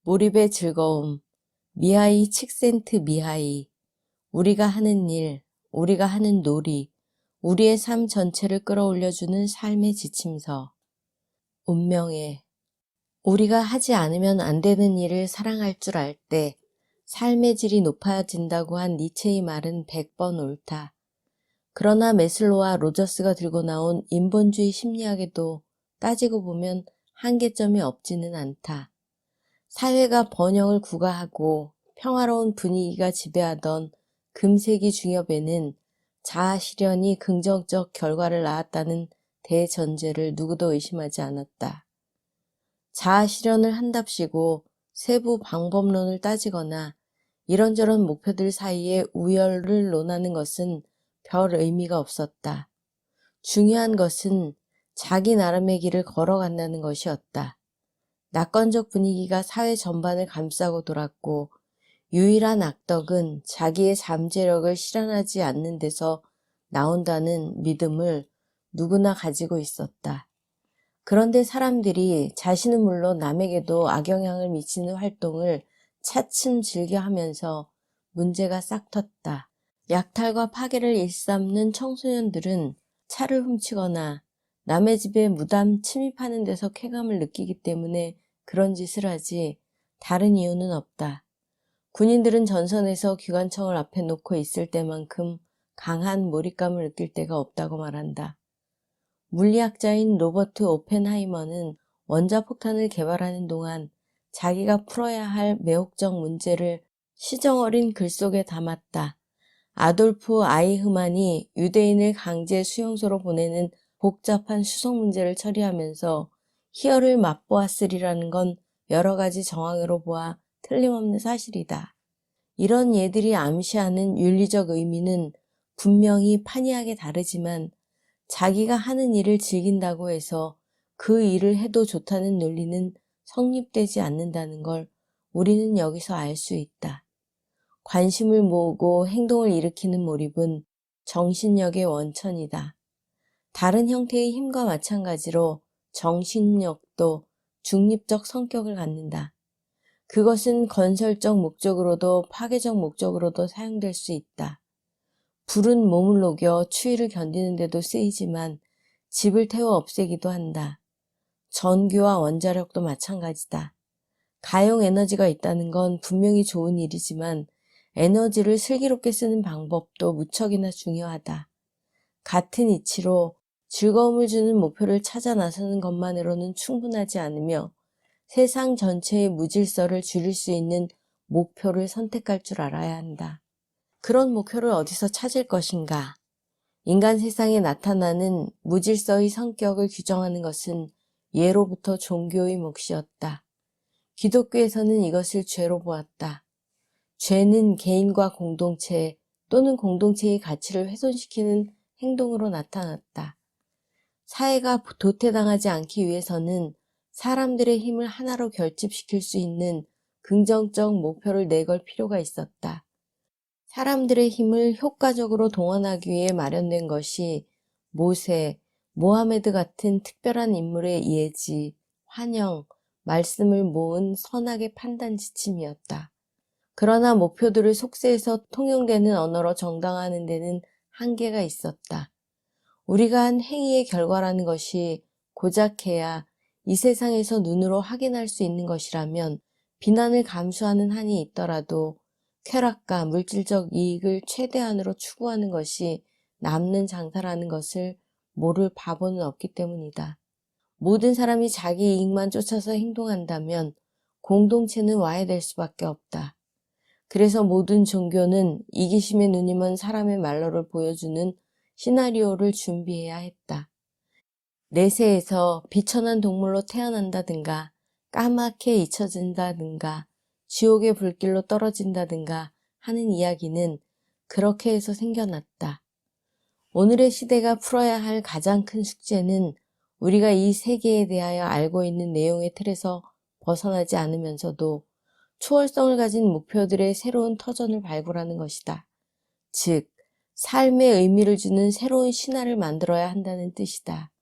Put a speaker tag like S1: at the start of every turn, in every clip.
S1: 몰입의 즐거움, 미하이 칙센트미하이. 우리가 하는 일, 우리가 하는 놀이, 우리의 삶 전체를 끌어올려주는 삶의 지침서. 운명에 우리가 하지 않으면 안 되는 일을 사랑할 줄 알 때 삶의 질이 높아진다고 한 니체의 말은 100번 옳다. 그러나 매슬로와 로저스가 들고 나온 인본주의 심리학에도 따지고 보면 한계점이 없지는 않다. 사회가 번영을 구가하고 평화로운 분위기가 지배하던 금세기 중엽에는 자아실현이 긍정적 결과를 낳았다는 대전제를 누구도 의심하지 않았다. 자아실현을 한답시고 세부 방법론을 따지거나 이런저런 목표들 사이에 우열을 논하는 것은 별 의미가 없었다. 중요한 것은 자기 나름의 길을 걸어간다는 것이었다. 낙관적 분위기가 사회 전반을 감싸고 돌았고 유일한 악덕은 자기의 잠재력을 실현하지 않는 데서 나온다는 믿음을 누구나 가지고 있었다. 그런데 사람들이 자신은 물론 남에게도 악영향을 미치는 활동을 차츰 즐겨하면서 문제가 싹 텄다. 약탈과 파괴를 일삼는 청소년들은 차를 훔치거나 남의 집에 무단 침입하는 데서 쾌감을 느끼기 때문에 그런 짓을 하지 다른 이유는 없다. 군인들은 전선에서 기관총을 앞에 놓고 있을 때만큼 강한 몰입감을 느낄 때가 없다고 말한다. 물리학자인 로버트 오펜하이머는 원자폭탄을 개발하는 동안 자기가 풀어야 할 매혹적 문제를 시정어린 글 속에 담았다. 아돌프 아이흐만이 유대인을 강제 수용소로 보내는 복잡한 수송 문제를 처리하면서 희열을 맛보았으리라는 건 여러 가지 정황으로 보아 틀림없는 사실이다. 이런 예들이 암시하는 윤리적 의미는 분명히 판이하게 다르지만 자기가 하는 일을 즐긴다고 해서 그 일을 해도 좋다는 논리는 성립되지 않는다는 걸 우리는 여기서 알 수 있다. 관심을 모으고 행동을 일으키는 몰입은 정신력의 원천이다. 다른 형태의 힘과 마찬가지로 정신력도 중립적 성격을 갖는다. 그것은 건설적 목적으로도 파괴적 목적으로도 사용될 수 있다. 불은 몸을 녹여 추위를 견디는 데도 쓰이지만 집을 태워 없애기도 한다. 전기와 원자력도 마찬가지다. 가용 에너지가 있다는 건 분명히 좋은 일이지만 에너지를 슬기롭게 쓰는 방법도 무척이나 중요하다. 같은 이치로 즐거움을 주는 목표를 찾아 나서는 것만으로는 충분하지 않으며 세상 전체의 무질서를 줄일 수 있는 목표를 선택할 줄 알아야 한다. 그런 목표를 어디서 찾을 것인가? 인간 세상에 나타나는 무질서의 성격을 규정하는 것은 예로부터 종교의 몫이었다. 기독교에서는 이것을 죄로 보았다. 죄는 개인과 공동체 또는 공동체의 가치를 훼손시키는 행동으로 나타났다. 사회가 도태당하지 않기 위해서는 사람들의 힘을 하나로 결집시킬 수 있는 긍정적 목표를 내걸 필요가 있었다. 사람들의 힘을 효과적으로 동원하기 위해 마련된 것이 모세, 모하메드 같은 특별한 인물의 예지, 환영, 말씀을 모은 선악의 판단 지침이었다. 그러나 목표들을 속세에서 통용되는 언어로 정당화하는 데는 한계가 있었다. 우리가 한 행위의 결과라는 것이 고작해야 이 세상에서 눈으로 확인할 수 있는 것이라면 비난을 감수하는 한이 있더라도 쾌락과 물질적 이익을 최대한으로 추구하는 것이 남는 장사라는 것을 모를 바보는 없기 때문이다. 모든 사람이 자기 이익만 쫓아서 행동한다면 공동체는 와해될 수밖에 없다. 그래서 모든 종교는 이기심에 눈이 먼 사람의 말로를 보여주는 시나리오를 준비해야 했다. 내세에서 비천한 동물로 태어난다든가 까맣게 잊혀진다든가 지옥의 불길로 떨어진다든가 하는 이야기는 그렇게 해서 생겨났다. 오늘의 시대가 풀어야 할 가장 큰 숙제는 우리가 이 세계에 대하여 알고 있는 내용의 틀에서 벗어나지 않으면서도 초월성을 가진 목표들의 새로운 터전을 발굴하는 것이다. 즉, 삶의 의미를 주는 새로운 신화를 만들어야 한다는 뜻이다.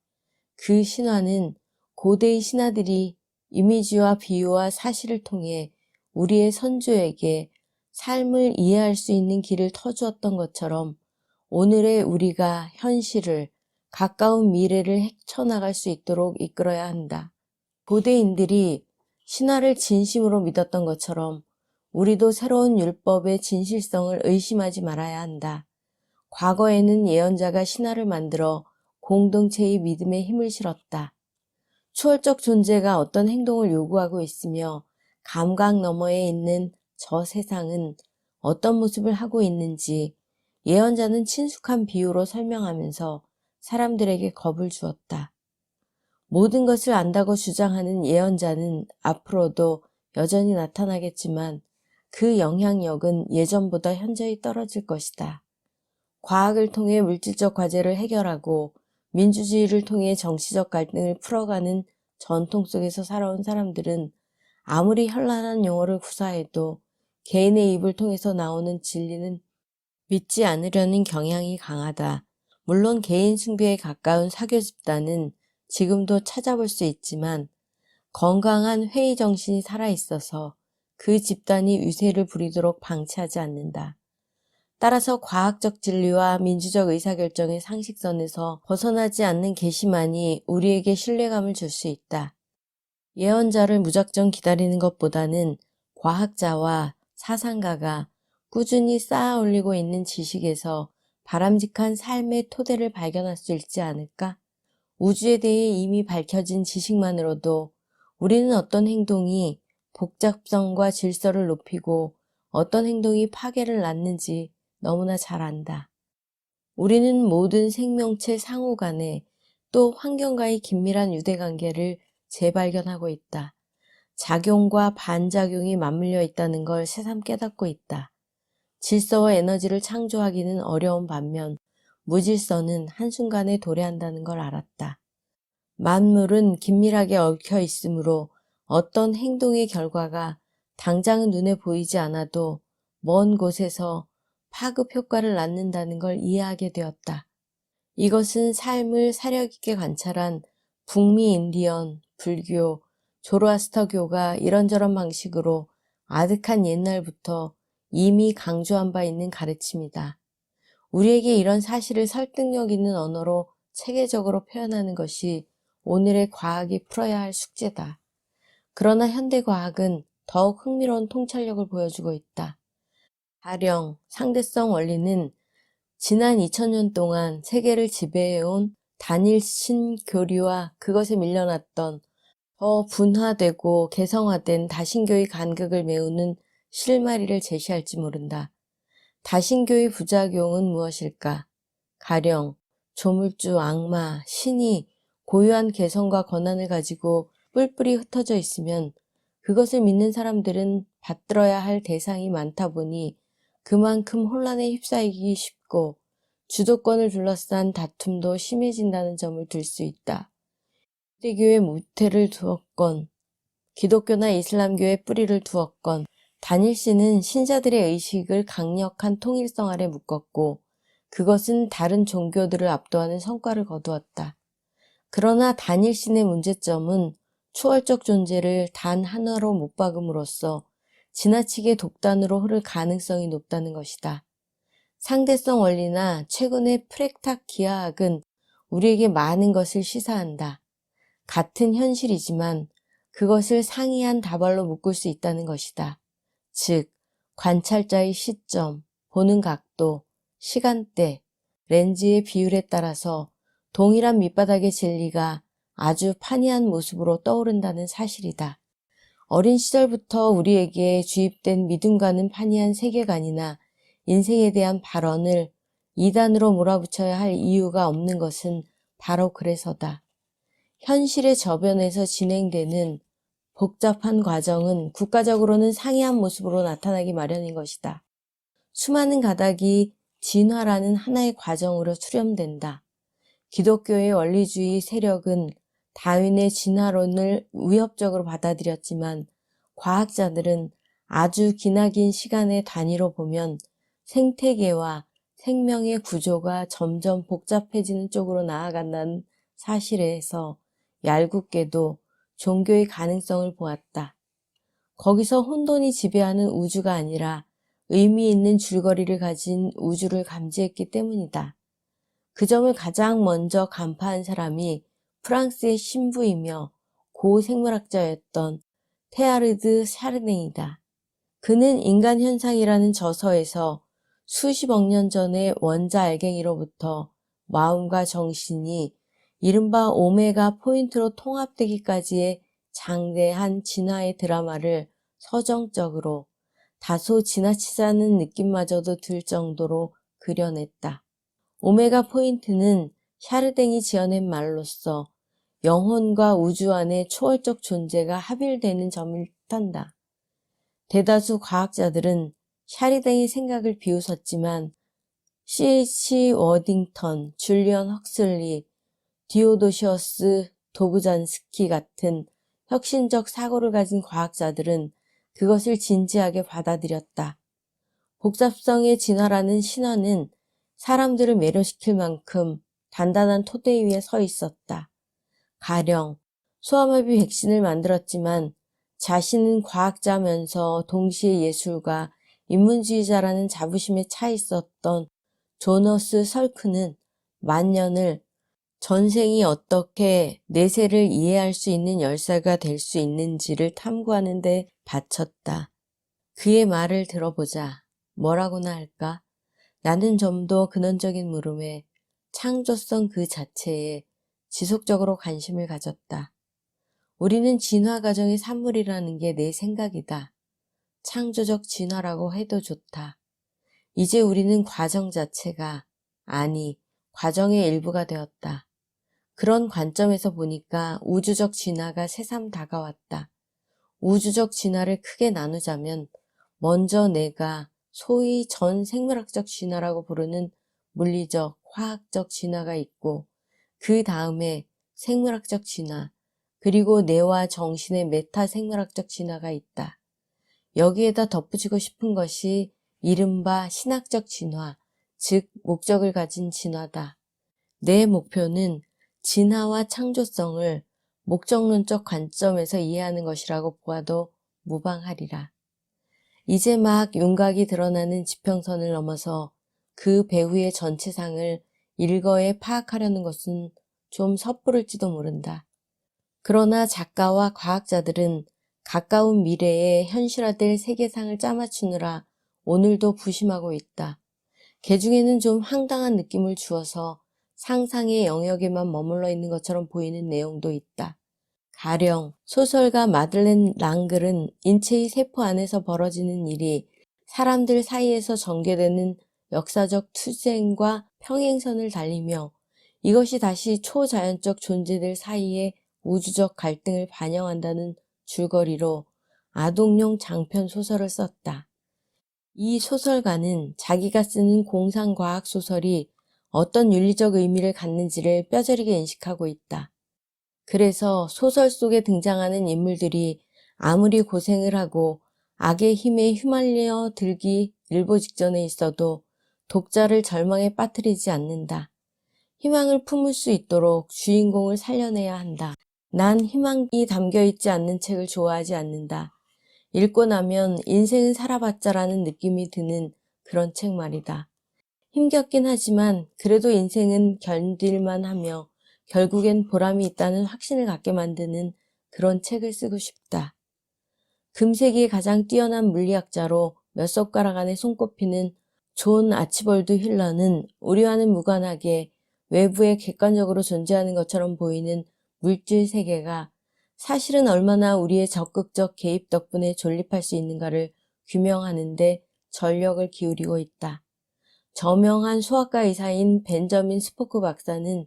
S1: 그 신화는 고대의 신화들이 이미지와 비유와 사실을 통해 우리의 선조에게 삶을 이해할 수 있는 길을 터주었던 것처럼 오늘의 우리가 현실을, 가까운 미래를 헤쳐나갈 수 있도록 이끌어야 한다. 고대인들이 신화를 진심으로 믿었던 것처럼 우리도 새로운 율법의 진실성을 의심하지 말아야 한다. 과거에는 예언자가 신화를 만들어 공동체의 믿음에 힘을 실었다. 초월적 존재가 어떤 행동을 요구하고 있으며 감각 너머에 있는 저 세상은 어떤 모습을 하고 있는지 예언자는 친숙한 비유로 설명하면서 사람들에게 겁을 주었다. 모든 것을 안다고 주장하는 예언자는 앞으로도 여전히 나타나겠지만 그 영향력은 예전보다 현저히 떨어질 것이다. 과학을 통해 물질적 과제를 해결하고 민주주의를 통해 정치적 갈등을 풀어가는 전통 속에서 살아온 사람들은 아무리 현란한 용어를 구사해도 개인의 입을 통해서 나오는 진리는 믿지 않으려는 경향이 강하다. 물론 개인 숭배에 가까운 사교 집단은 지금도 찾아볼 수 있지만 건강한 회의 정신이 살아있어서 그 집단이 위세를 부리도록 방치하지 않는다. 따라서 과학적 진리와 민주적 의사결정의 상식선에서 벗어나지 않는 계시만이 우리에게 신뢰감을 줄 수 있다. 예언자를 무작정 기다리는 것보다는 과학자와 사상가가 꾸준히 쌓아 올리고 있는 지식에서 바람직한 삶의 토대를 발견할 수 있지 않을까? 우주에 대해 이미 밝혀진 지식만으로도 우리는 어떤 행동이 복잡성과 질서를 높이고 어떤 행동이 파괴를 낳는지 너무나 잘 안다. 우리는 모든 생명체 상호 간에 또 환경과의 긴밀한 유대관계를 재발견하고 있다. 작용과 반작용이 맞물려 있다는 걸 새삼 깨닫고 있다. 질서와 에너지를 창조하기는 어려운 반면 무질서는 한순간에 도래한다는 걸 알았다. 만물은 긴밀하게 얽혀 있으므로 어떤 행동의 결과가 당장은 눈에 보이지 않아도 먼 곳에서 파급 효과를 낳는다는 걸 이해하게 되었다. 이것은 삶을 사력 있게 관찰한 북미 인디언, 불교, 조로아스터교가 이런저런 방식으로 아득한 옛날부터 이미 강조한 바 있는 가르침이다. 우리에게 이런 사실을 설득력 있는 언어로 체계적으로 표현하는 것이 오늘의 과학이 풀어야 할 숙제다. 그러나 현대과학은 더욱 흥미로운 통찰력을 보여주고 있다. 가령 상대성 원리는 지난 2000년 동안 세계를 지배해온 단일신 교리와 그것에 밀려났던 더 분화되고 개성화된 다신교의 간극을 메우는 실마리를 제시할지 모른다. 다신교의 부작용은 무엇일까? 가령 조물주, 악마, 신이 고유한 개성과 권한을 가지고 뿔뿔이 흩어져 있으면 그것을 믿는 사람들은 받들어야 할 대상이 많다 보니 그만큼 혼란에 휩싸이기 쉽고 주도권을 둘러싼 다툼도 심해진다는 점을 들 수 있다. 유대교의 모태를 두었건 기독교나 이슬람교의 뿌리를 두었건 단일신은 신자들의 의식을 강력한 통일성 아래 묶었고 그것은 다른 종교들을 압도하는 성과를 거두었다. 그러나 단일신의 문제점은 초월적 존재를 단 하나로 못 박음으로써 지나치게 독단으로 흐를 가능성이 높다는 것이다. 상대성 원리나 최근의 프랙탁 기하학은 우리에게 많은 것을 시사한다. 같은 현실이지만 그것을 상이한 다발로 묶을 수 있다는 것이다. 즉, 관찰자의 시점, 보는 각도, 시간대, 렌즈의 비율에 따라서 동일한 밑바닥의 진리가 아주 판이한 모습으로 떠오른다는 사실이다. 어린 시절부터 우리에게 주입된 믿음과는 판이한 세계관이나 인생에 대한 발언을 이단으로 몰아붙여야 할 이유가 없는 것은 바로 그래서다. 현실의 저변에서 진행되는 복잡한 과정은 국가적으로는 상이한 모습으로 나타나기 마련인 것이다. 수많은 가닥이 진화라는 하나의 과정으로 수렴된다. 기독교의 원리주의 세력은 다윈의 진화론을 위협적으로 받아들였지만 과학자들은 아주 기나긴 시간의 단위로 보면 생태계와 생명의 구조가 점점 복잡해지는 쪽으로 나아간다는 사실에서 얄궂게도 종교의 가능성을 보았다. 거기서 혼돈이 지배하는 우주가 아니라 의미 있는 줄거리를 가진 우주를 감지했기 때문이다. 그 점을 가장 먼저 간파한 사람이 프랑스의 신부이며 고생물학자였던 테아르드 샤르댕이다. 그는 인간현상이라는 저서에서 수십억 년 전의 원자 알갱이로부터 마음과 정신이 이른바 오메가 포인트로 통합되기까지의 장대한 진화의 드라마를 서정적으로 다소 지나치다는 느낌마저도 들 정도로 그려냈다. 오메가 포인트는 샤르댕이 지어낸 말로써 영혼과 우주 안의 초월적 존재가 합일되는 점을 뜻한다. 대다수 과학자들은 샤르댕의 생각을 비웃었지만 C.H. 워딩턴, 줄리언 헉슬리, 디오도시어스 도브잔스키 같은 혁신적 사고를 가진 과학자들은 그것을 진지하게 받아들였다. 복잡성의 진화라는 신화는 사람들을 매료시킬 만큼 단단한 토대 위에 서 있었다. 가령 소아마비 백신을 만들었지만 자신은 과학자면서 동시에 예술가, 인문주의자라는 자부심에 차 있었던 조너스 설크는 만년을 전생이 어떻게 내세를 이해할 수 있는 열사가 될 수 있는지를 탐구하는 데 바쳤다. 그의 말을 들어보자. 뭐라고나 할까? 나는 좀 더 근원적인 물음에 창조성 그 자체에 지속적으로 관심을 가졌다. 우리는 진화 과정의 산물이라는 게 내 생각이다. 창조적 진화라고 해도 좋다. 이제 우리는 과정 자체가, 아니, 과정의 일부가 되었다. 그런 관점에서 보니까 우주적 진화가 새삼 다가왔다. 우주적 진화를 크게 나누자면 먼저 내가 소위 전 생물학적 진화라고 부르는 물리적, 화학적 진화가 있고 그 다음에 생물학적 진화, 그리고 뇌와 정신의 메타 생물학적 진화가 있다. 여기에다 덧붙이고 싶은 것이 이른바 신학적 진화, 즉 목적을 가진 진화다. 내 목표는 진화와 창조성을 목적론적 관점에서 이해하는 것이라고 보아도 무방하리라. 이제 막 윤곽이 드러나는 지평선을 넘어서 그 배후의 전체상을 일거에 파악하려는 것은 좀 섣부를지도 모른다. 그러나 작가와 과학자들은 가까운 미래에 현실화될 세계상을 짜맞추느라 오늘도 부심하고 있다. 개중에는 좀 황당한 느낌을 주어서 상상의 영역에만 머물러 있는 것처럼 보이는 내용도 있다. 가령 소설가 마들렌 랑글은 인체의 세포 안에서 벌어지는 일이 사람들 사이에서 전개되는 역사적 투쟁과 평행선을 달리며 이것이 다시 초자연적 존재들 사이의 우주적 갈등을 반영한다는 줄거리로 아동용 장편 소설을 썼다. 이 소설가는 자기가 쓰는 공상과학 소설이 어떤 윤리적 의미를 갖는지를 뼈저리게 인식하고 있다. 그래서 소설 속에 등장하는 인물들이 아무리 고생을 하고 악의 힘에 휘말려 들기 일보 직전에 있어도 독자를 절망에 빠뜨리지 않는다. 희망을 품을 수 있도록 주인공을 살려내야 한다. 난 희망이 담겨있지 않는 책을 좋아하지 않는다. 읽고 나면 인생은 살아봤자라는 느낌이 드는 그런 책 말이다. 힘겹긴 하지만 그래도 인생은 견딜만 하며 결국엔 보람이 있다는 확신을 갖게 만드는 그런 책을 쓰고 싶다. 금세기의 가장 뛰어난 물리학자로 몇 손가락 안에 손꼽히는 존 아치볼드 휠러는 우리와는 무관하게 외부에 객관적으로 존재하는 것처럼 보이는 물질 세계가 사실은 얼마나 우리의 적극적 개입 덕분에 존립할 수 있는가를 규명하는 데 전력을 기울이고 있다. 저명한 수학과 의사인 벤저민 스포크 박사는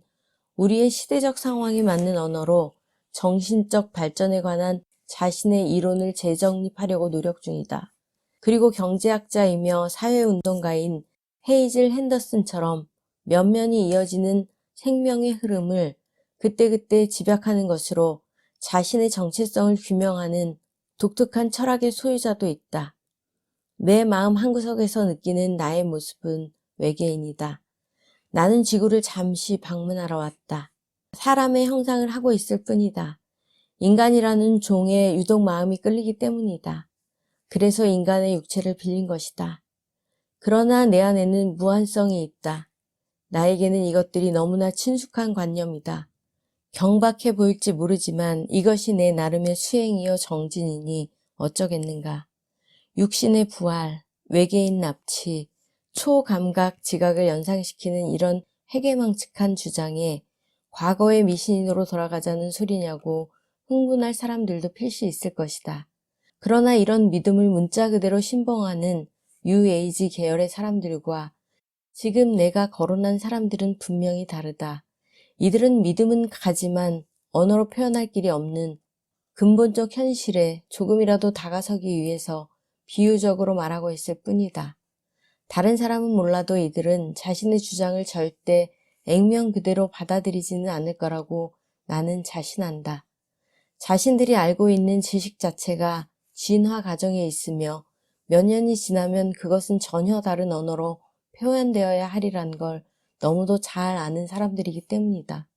S1: 우리의 시대적 상황에 맞는 언어로 정신적 발전에 관한 자신의 이론을 재정립하려고 노력 중이다. 그리고 경제학자이며 사회운동가인 헤이즐 핸더슨처럼 면면이 이어지는 생명의 흐름을 그때그때 집약하는 것으로 자신의 정체성을 규명하는 독특한 철학의 소유자도 있다. 내 마음 한구석에서 느끼는 나의 모습은 외계인이다. 나는 지구를 잠시 방문하러 왔다. 사람의 형상을 하고 있을 뿐이다. 인간이라는 종에 유독 마음이 끌리기 때문이다. 그래서 인간의 육체를 빌린 것이다. 그러나 내 안에는 무한성이 있다. 나에게는 이것들이 너무나 친숙한 관념이다. 경박해 보일지 모르지만 이것이 내 나름의 수행이요 정진이니 어쩌겠는가. 육신의 부활, 외계인 납치, 초감각 지각을 연상시키는 이런 해괴망측한 주장에 과거의 미신인으로 돌아가자는 소리냐고 흥분할 사람들도 필시 있을 것이다. 그러나 이런 믿음을 문자 그대로 신봉하는 뉴에이지 계열의 사람들과 지금 내가 거론한 사람들은 분명히 다르다. 이들은 믿음은 가지만 언어로 표현할 길이 없는 근본적 현실에 조금이라도 다가서기 위해서 비유적으로 말하고 있을 뿐이다. 다른 사람은 몰라도 이들은 자신의 주장을 절대 액면 그대로 받아들이지는 않을 거라고 나는 자신한다. 자신들이 알고 있는 지식 자체가 진화 과정에 있으며 몇 년이 지나면 그것은 전혀 다른 언어로 표현되어야 하리란 걸 너무도 잘 아는 사람들이기 때문이다.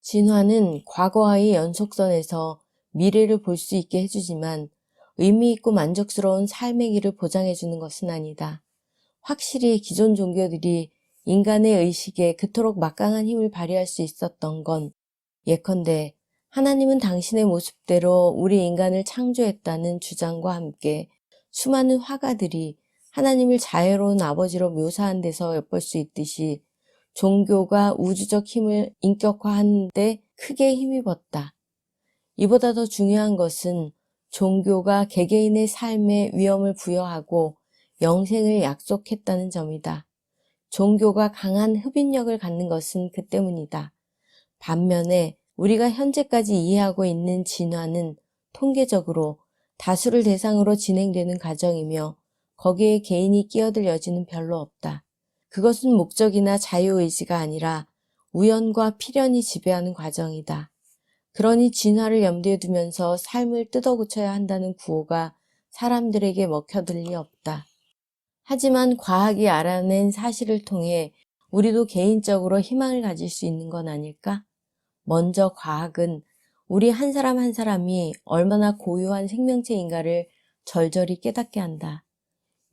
S1: 진화는 과거와의 연속선에서 미래를 볼 수 있게 해주지만 의미 있고 만족스러운 삶의 길을 보장해주는 것은 아니다. 확실히 기존 종교들이 인간의 의식에 그토록 막강한 힘을 발휘할 수 있었던 건 예컨대 하나님은 당신의 모습대로 우리 인간을 창조했다는 주장과 함께 수많은 화가들이 하나님을 자애로운 아버지로 묘사한 데서 엿볼 수 있듯이 종교가 우주적 힘을 인격화하는 데 크게 힘입었다. 이보다 더 중요한 것은 종교가 개개인의 삶에 위험을 부여하고 영생을 약속했다는 점이다. 종교가 강한 흡인력을 갖는 것은 그 때문이다. 반면에 우리가 현재까지 이해하고 있는 진화는 통계적으로 다수를 대상으로 진행되는 과정이며 거기에 개인이 끼어들 여지는 별로 없다. 그것은 목적이나 자유의지가 아니라 우연과 필연이 지배하는 과정이다. 그러니 진화를 염두에 두면서 삶을 뜯어고쳐야 한다는 구호가 사람들에게 먹혀들 리 없다. 하지만 과학이 알아낸 사실을 통해 우리도 개인적으로 희망을 가질 수 있는 건 아닐까? 먼저 과학은 우리 한 사람 한 사람이 얼마나 고유한 생명체인가를 절절히 깨닫게 한다.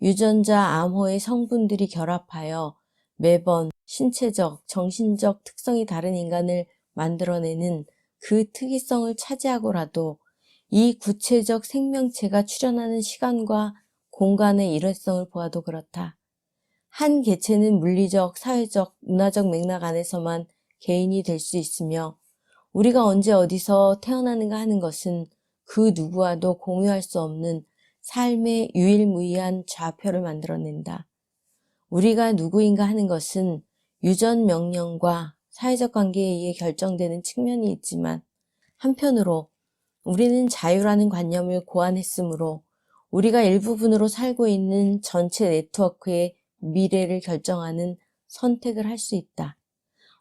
S1: 유전자 암호의 성분들이 결합하여 매번 신체적, 정신적 특성이 다른 인간을 만들어내는 그 특이성을 차지하고라도 이 구체적 생명체가 출현하는 시간과 공간의 일회성을 보아도 그렇다. 한 개체는 물리적, 사회적, 문화적 맥락 안에서만 개인이 될 수 있으며 우리가 언제 어디서 태어나는가 하는 것은 그 누구와도 공유할 수 없는 삶의 유일무이한 좌표를 만들어낸다. 우리가 누구인가 하는 것은 유전 명령과 사회적 관계에 의해 결정되는 측면이 있지만 한편으로 우리는 자유라는 관념을 고안했으므로 우리가 일부분으로 살고 있는 전체 네트워크의 미래를 결정하는 선택을 할 수 있다.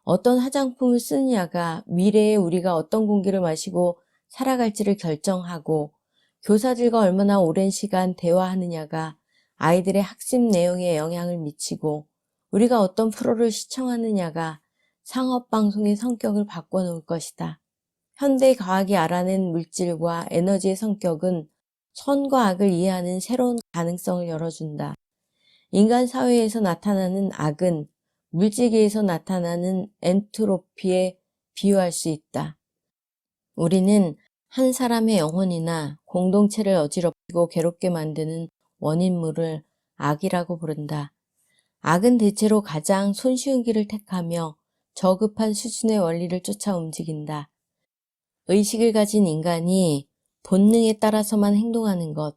S1: 어떤 화장품을 쓰느냐가 미래에 우리가 어떤 공기를 마시고 살아갈지를 결정하고 교사들과 얼마나 오랜 시간 대화하느냐가 아이들의 학습 내용에 영향을 미치고 우리가 어떤 프로를 시청하느냐가 상업방송의 성격을 바꿔놓을 것이다. 현대 과학이 알아낸 물질과 에너지의 성격은 선과 악을 이해하는 새로운 가능성을 열어준다. 인간 사회에서 나타나는 악은 물질계에서 나타나는 엔트로피에 비유할 수 있다. 우리는 한 사람의 영혼이나 공동체를 어지럽히고 괴롭게 만드는 원인물을 악이라고 부른다. 악은 대체로 가장 손쉬운 길을 택하며 저급한 수준의 원리를 쫓아 움직인다. 의식을 가진 인간이 본능에 따라서만 행동하는 것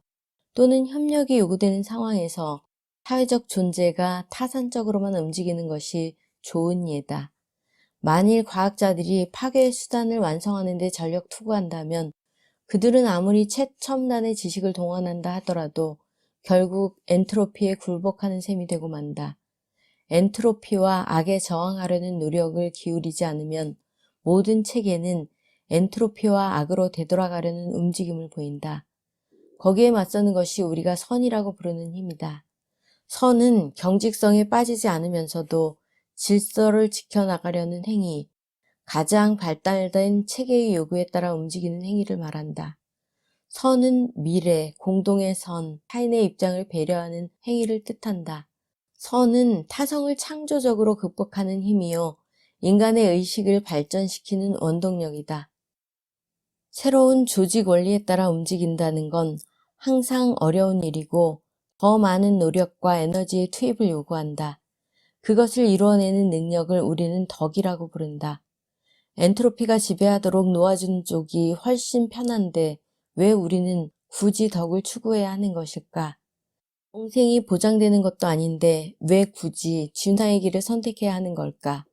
S1: 또는 협력이 요구되는 상황에서 사회적 존재가 타산적으로만 움직이는 것이 좋은 예다. 만일 과학자들이 파괴의 수단을 완성하는 데 전력 투구한다면 그들은 아무리 최첨단의 지식을 동원한다 하더라도 결국 엔트로피에 굴복하는 셈이 되고 만다. 엔트로피와 악에 저항하려는 노력을 기울이지 않으면 모든 체계는 엔트로피와 악으로 되돌아가려는 움직임을 보인다. 거기에 맞서는 것이 우리가 선이라고 부르는 힘이다. 선은 경직성에 빠지지 않으면서도 질서를 지켜나가려는 행위, 가장 발달된 체계의 요구에 따라 움직이는 행위를 말한다. 선은 미래, 공동의 선, 타인의 입장을 배려하는 행위를 뜻한다. 선은 타성을 창조적으로 극복하는 힘이요, 인간의 의식을 발전시키는 원동력이다. 새로운 조직 원리에 따라 움직인다는 건 항상 어려운 일이고 더 많은 노력과 에너지의 투입을 요구한다. 그것을 이루어내는 능력을 우리는 덕이라고 부른다. 엔트로피가 지배하도록 놓아주는 쪽이 훨씬 편한데 왜 우리는 굳이 덕을 추구해야 하는 것일까? 영생이 보장되는 것도 아닌데 왜 굳이 진화의 길을 선택해야 하는 걸까?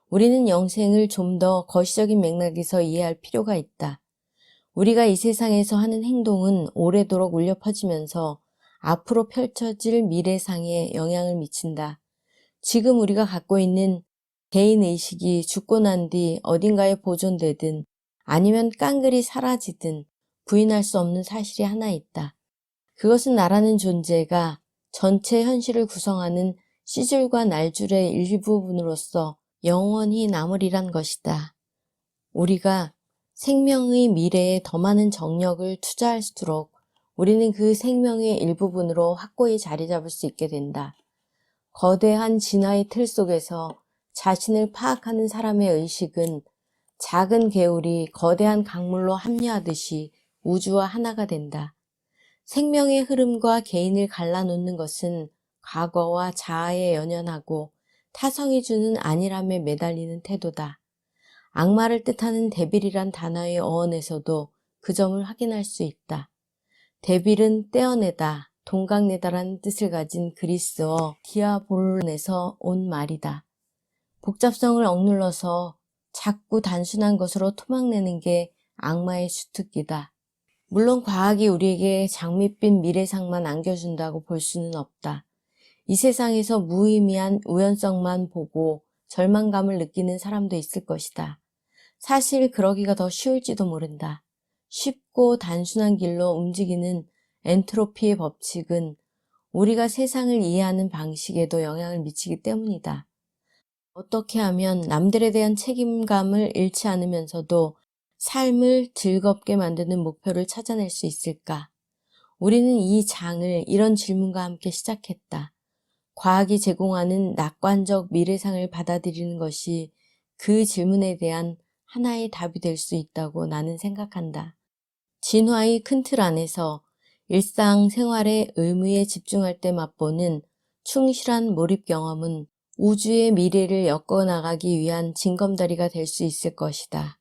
S1: 우리는 영생을 좀 더 거시적인 맥락에서 이해할 필요가 있다. 우리가 이 세상에서 하는 행동은 오래도록 울려 퍼지면서 앞으로 펼쳐질 미래상에 영향을 미친다. 지금 우리가 갖고 있는 개인의식이 죽고 난 뒤 어딘가에 보존되든 아니면 깡그리 사라지든 부인할 수 없는 사실이 하나 있다. 그것은 나라는 존재가 전체 현실을 구성하는 씨줄과 날줄의 일부분으로서 영원히 남으리란 것이다. 우리가 생명의 미래에 더 많은 정력을 투자할수록 우리는 그 생명의 일부분으로 확고히 자리 잡을 수 있게 된다. 거대한 진화의 틀 속에서 자신을 파악하는 사람의 의식은 작은 개울이 거대한 강물로 합류하듯이 우주와 하나가 된다. 생명의 흐름과 개인을 갈라놓는 것은 과거와 자아에 연연하고 타성이 주는 안일함에 매달리는 태도다. 악마를 뜻하는 데빌이란 단어의 어원에서도 그 점을 확인할 수 있다. 데빌은 떼어내다, 동강내다라는 뜻을 가진 그리스어 디아볼론에서 온 말이다. 복잡성을 억눌러서 자꾸 단순한 것으로 토막내는 게 악마의 주특기다. 물론 과학이 우리에게 장밋빛 미래상만 안겨준다고 볼 수는 없다. 이 세상에서 무의미한 우연성만 보고 절망감을 느끼는 사람도 있을 것이다. 사실 그러기가 더 쉬울지도 모른다. 쉽고 단순한 길로 움직이는 엔트로피의 법칙은 우리가 세상을 이해하는 방식에도 영향을 미치기 때문이다. 어떻게 하면 남들에 대한 책임감을 잃지 않으면서도 삶을 즐겁게 만드는 목표를 찾아낼 수 있을까? 우리는 이 장을 이런 질문과 함께 시작했다. 과학이 제공하는 낙관적 미래상을 받아들이는 것이 그 질문에 대한 하나의 답이 될 수 있다고 나는 생각한다. 진화의 큰 틀 안에서 일상생활의 의무에 집중할 때 맛보는 충실한 몰입 경험은 우주의 미래를 엮어나가기 위한 징검다리가 될 수 있을 것이다.